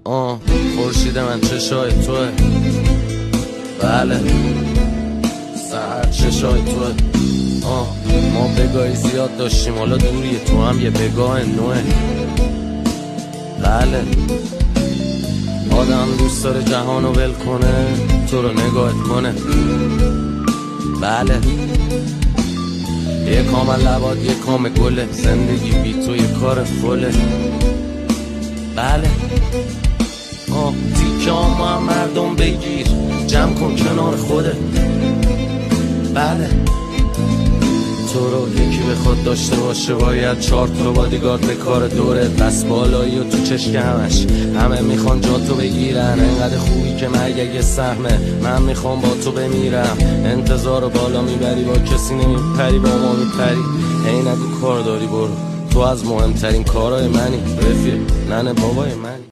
خورشید من چشای توه، بله سهر چشای توه. ما بگاهی زیاد داشتیم حالا دوریه، تو هم یه بگاه نوه. بله آدم دوست داره جهانو ول کنه، تو رو نگاهت کنه. بله یه کام لباد یه کام گله، زندگی بی تو یه کار فله. بله تیکه هم مردم بگیر، جمع کن کنار خوده. بله تو رو یکی به خود داشته باشه، باید 4 تا بادیگارد به کار دوره. بس بالایی و تو چشک همه میخوان جا تو بگیرن، انقدر خوبی که مرگ یه سهمه. من میخوام با تو بمیرم، انتظار رو بالا میبری، با کسی نمیپری با ما میپری. هی نگو کار داری برو، تو از مهمترین کارهای منی رفیق، ننه بابای منی.